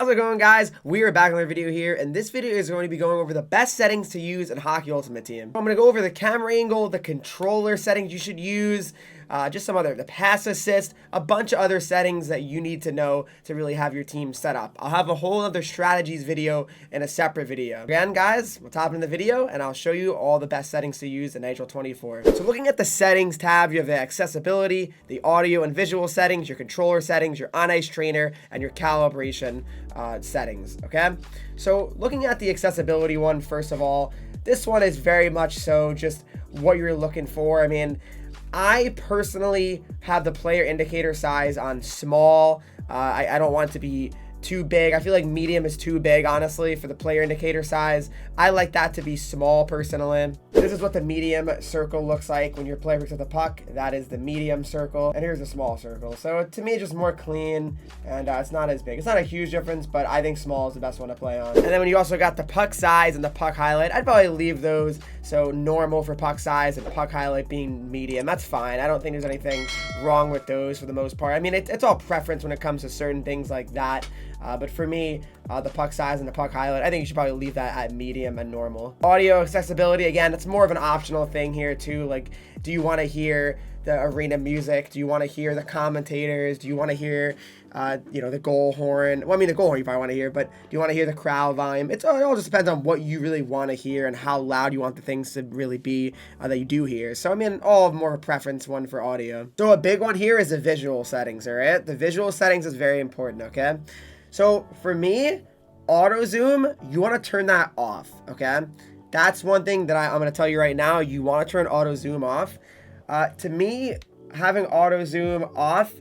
How's it going, guys? We are back with another video here, and this video is going to be going over the best settings to use in Hockey Ultimate Team. I'm going to go over the camera angle, the controller settings you should use, just some other, the pass assist, a bunch of other settings that you need to know to really have your team set up. I'll have a whole other strategies video in a separate video. Again, guys, we'll top in the video, and I'll show you all the best settings to use in NHL 24. So looking at the settings tab, you have the accessibility, the audio and visual settings, your controller settings, your on-ice trainer, and your calibration settings, okay? So looking at the accessibility one, first of all, this one is very much so just what you're looking for. I mean, I personally have the player indicator size on small. I don't want it to be too big. I feel like medium is too big, honestly, for the player indicator size. I like that to be small personally. This is what the medium circle looks like when your player picks up the puck. That is the medium circle, and here's the small circle. So to me, it's just more clean, and it's not as big. It's not a huge difference, but I think small is the best one to play on. And then when you also got the puck size and the puck highlight, I'd probably leave those. So normal for puck size and puck highlight being medium. That's fine. I don't think there's anything wrong with those for the most part. I mean, it's all preference when it comes to certain things like that. But for me, the puck size and the puck highlight, I think you should probably leave that at medium and normal. Audio accessibility, again, it's more of an optional thing here too. Like, do you want to hear the arena music? Do you want to hear the commentators? Do you want to hear, the goal horn? Well, I mean, the goal horn you probably want to hear, but do you want to hear the crowd volume? It all just depends on what you really want to hear and how loud you want the things to really be that you do hear. So, I mean, all of more of a preference one for audio. So a big one here is the visual settings, all right? The visual settings is very important, okay? So for me, auto zoom, you want to turn that off, okay? That's one thing that I'm going to tell you right now. You want to turn auto zoom off. To me, having auto zoom off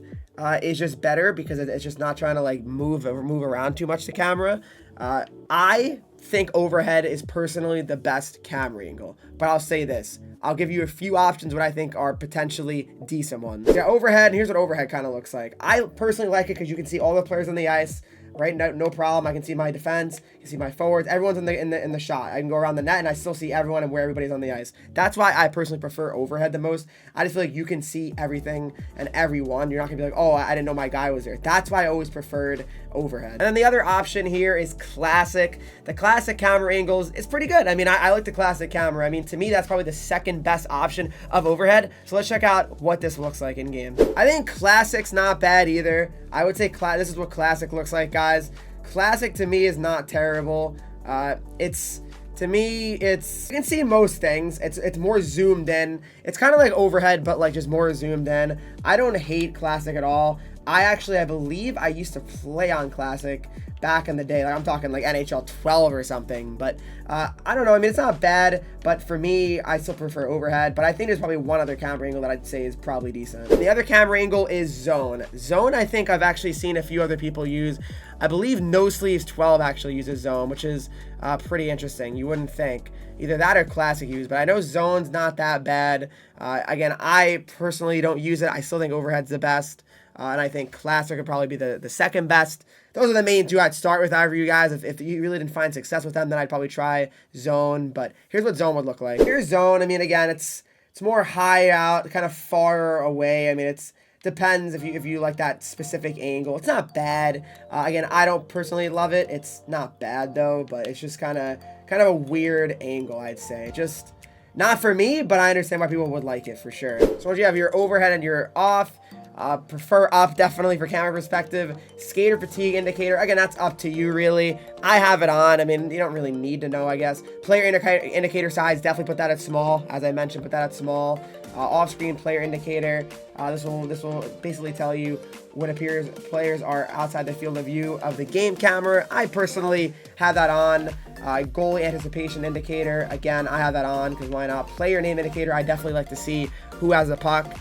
is just better because it's just not trying to like move around too much the camera. I think overhead is personally the best camera angle, but I'll say this. I'll give you a few options what I think are potentially decent ones. Yeah, overhead, and here's what overhead kind of looks like. I personally like it because you can see all the players on the ice. Right, no problem. I can see my defense, I can see my forwards, everyone's in the shot. I can go around the net and I still see everyone and where everybody's on the ice. That's why I personally prefer overhead the most. I just feel like you can see everything and everyone. You're not gonna be like, oh, I didn't know my guy was there. That's why I always preferred overhead. And then the other option here is classic. The classic camera angles is pretty good. I mean, I like the classic camera. I mean, to me, that's probably the second best option of overhead. So let's check out what this looks like in game. I think classic's not bad either. I would say this is what classic looks like, guys. Classic to me is not terrible. To me, you can see most things. It's more zoomed in. It's kind of like overhead, but like just more zoomed in. I don't hate classic at all. I believe I used to play on classic back in the day. Like I'm talking like NHL 12 or something, but I don't know. I mean, it's not bad, but for me, I still prefer overhead, but I think there's probably one other camera angle that I'd say is probably decent. The other camera angle is zone. Zone, I think I've actually seen a few other people use. I believe No Sleeves 12 actually uses zone, which is pretty interesting. You wouldn't think. Either that or classic use, but I know zone's not that bad. Again, I personally don't use it. I still think overhead's the best. And I think classic would probably be the second best. Those are the main two I'd start with. However, you guys, if you really didn't find success with them, then I'd probably try zone. But here's what zone would look like. Here's zone. I mean, again, it's more high out, kind of far away. I mean, it depends if you like that specific angle. It's not bad. Again, I don't personally love it. It's not bad though, but it's just kind of a weird angle, I'd say. Just not for me, but I understand why people would like it for sure. So once you have your overhead and your off, prefer up definitely for camera perspective. Skater fatigue indicator, again, that's up to you really. I have it on. I mean, you don't really need to know, I guess. Player indicator size, definitely put that at small. As I mentioned, put that at small. Off-screen player indicator. This will basically tell you when players are outside the field of view of the game camera. I personally have that on. Goalie anticipation indicator, again, I have that on because why not? Player name indicator, I definitely like to see who has the puck.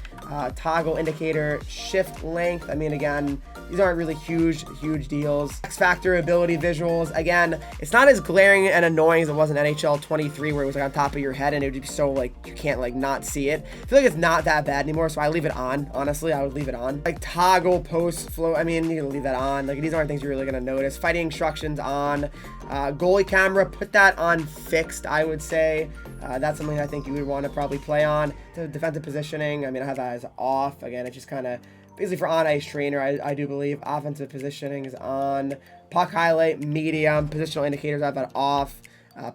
Toggle indicator, shift length. I mean, again, these aren't really huge deals. X Factor ability visuals. Again, it's not as glaring and annoying as it was in NHL 23 where it was like on top of your head and it would be so like you can't like not see it. I feel like it's not that bad anymore, so I leave it on. Honestly, I would leave it on. Like toggle post flow. I mean, you can leave that on. Like these aren't things you're really gonna notice. Fighting instructions on. Goalie camera, put that on fixed, I would say. That's something I think you would want to probably play on. The defensive positioning, I mean, I have that as off. Again, it's just kind of basically for on-ice trainer, I do believe. Offensive positioning is on. Puck highlight, medium. Positional indicators, I have that off.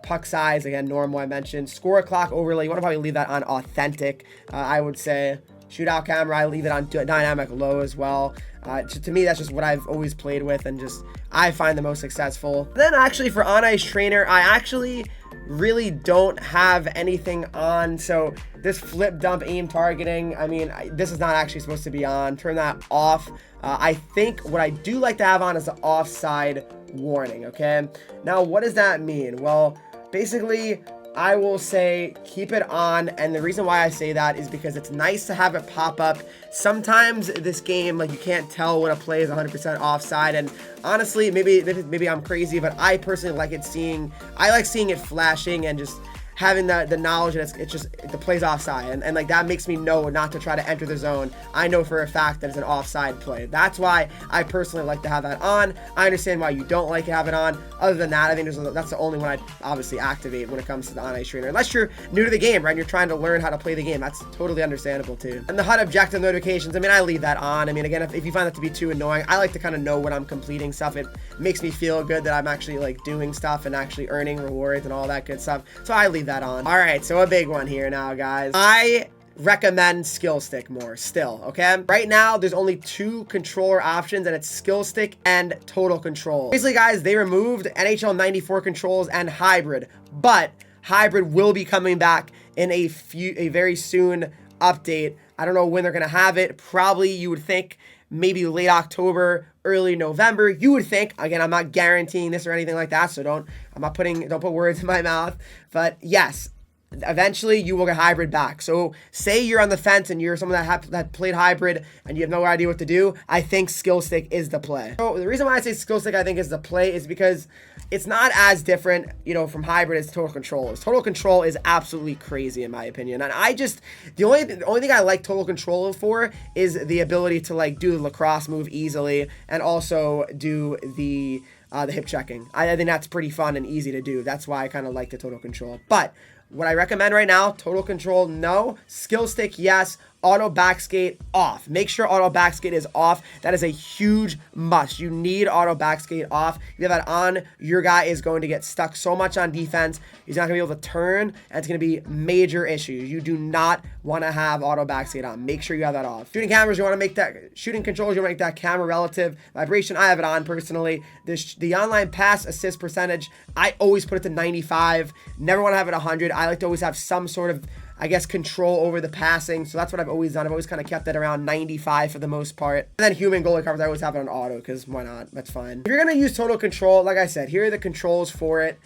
Puck size, again, normal, I mentioned. Score clock overlay, you want to probably leave that on authentic, I would say. Shootout camera, I leave it on dynamic low as well. To me, that's just what I've always played with and just I find the most successful. Then actually for on ice trainer, I actually really don't have anything on. So this flip dump aim targeting, I mean, this is not actually supposed to be on. Turn that off. I think what I do like to have on is the offside warning. Okay, now what does that mean? Well, basically I will say keep it on, and the reason why I say that is because it's nice to have it pop up. Sometimes this game, like, you can't tell when a play is 100% offside, and honestly, maybe I'm crazy, but I personally like I like seeing it flashing and just having the knowledge that it's just the play's offside, and like that makes me know not to try to enter the zone. I know for a fact that it's an offside play. That's why I personally like to have that on. I understand why you don't like to have it on. Other than that, I think that's the only one I'd obviously activate when it comes to the on-ice trainer, unless you're new to the game, right, and you're trying to learn how to play the game. That's totally understandable too. And the HUD objective notifications, I mean, I leave that on. I mean, again, if you find that to be too annoying, I like to kind of know when I'm completing stuff. It makes me feel good that I'm actually like doing stuff and actually earning rewards and all that good stuff, so I leave that on. All right, so a big one here now, guys. I recommend skill stick more still. Okay, right now there's only 2 controller options, and it's skill stick and total control. Basically, guys, they removed NHL 94 controls and hybrid, but hybrid will be coming back in a very soon update. I don't know when they're gonna have it. Probably, you would think, maybe late October, early November. You would think. Again, I'm not guaranteeing this or anything like that, so don't put words in my mouth. But yes, eventually you will get hybrid back. So say you're on the fence and you're someone that played hybrid and you have no idea what to do, I think skill stick is the play. So the reason why I say skill stick I think is the play is because it's not as different, you know, from hybrid as total control is. Total control is absolutely crazy in my opinion, and the only thing I like total control for is the ability to like do the lacrosse move easily and also do the hip checking. I think that's pretty fun and easy to do. That's why I kind of like the total control. But what I recommend right now, total control, no. Skill stick, yes. Auto backskate, off. Make sure auto backskate is off. That is a huge must. You need auto backskate off. If you have that on, your guy is going to get stuck so much on defense. He's not going to be able to turn, and it's going to be major issues. You do not want to have auto backskate on. Make sure you have that off. Shooting cameras, you want to make that, shooting controls, you want to make that camera relative vibration. I have it on personally. The online pass assist percentage, I always put it to 95. Never want to have it 100. I like to always have some sort of, I guess, control over the passing. So that's what I've always done. I've always kind of kept it around 95 for the most part. And then human goalie covers, I always have it on auto because why not? That's fine. If you're going to use total control, like I said, here are the controls for it.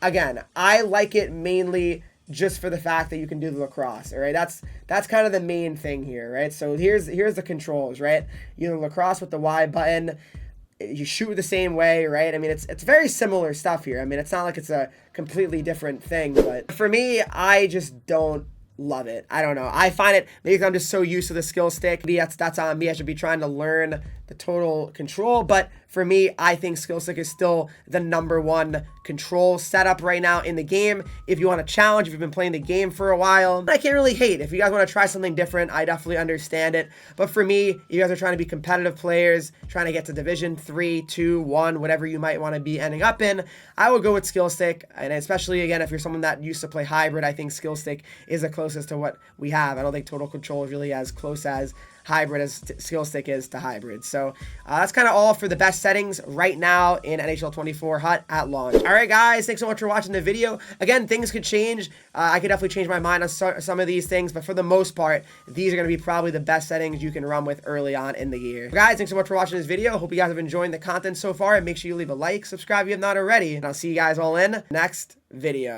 Again, I like it mainly just for the fact that you can do the lacrosse, all right? That's kind of the main thing here, right? So here's the controls, right? You know, lacrosse with the Y button. You shoot the same way, right? I mean, it's very similar stuff here. I mean, it's not like it's a completely different thing, but for me, I just don't love it. I don't know. I find it, maybe I'm just so used to the skill stick. Maybe that's on me. I should be trying to learn the total control, but for me, I think skill stick is still the #1 control setup right now in the game. If you want to challenge, if you've been playing the game for a while, I can't really hate. If you guys want to try something different, I definitely understand it. But for me, you guys are trying to be competitive players, trying to get to Division 3, 2, 1, whatever you might want to be ending up in, I would go with skill stick. And especially, again, if you're someone that used to play hybrid, I think skill stick is the closest to what we have. I don't think total control is really as close as hybrid as skill stick is to hybrid. So that's kind of all for the best settings right now in NHL 24 HUT at launch. All right, guys, thanks so much for watching the video. Again, things could change. I could definitely change my mind on some of these things, but for the most part, these are going to be probably the best settings you can run with early on in the year. Guys, thanks so much for watching this video. Hope you guys have enjoyed the content so far, and make sure you leave a like, subscribe if you have not already, and I'll see you guys all in next video.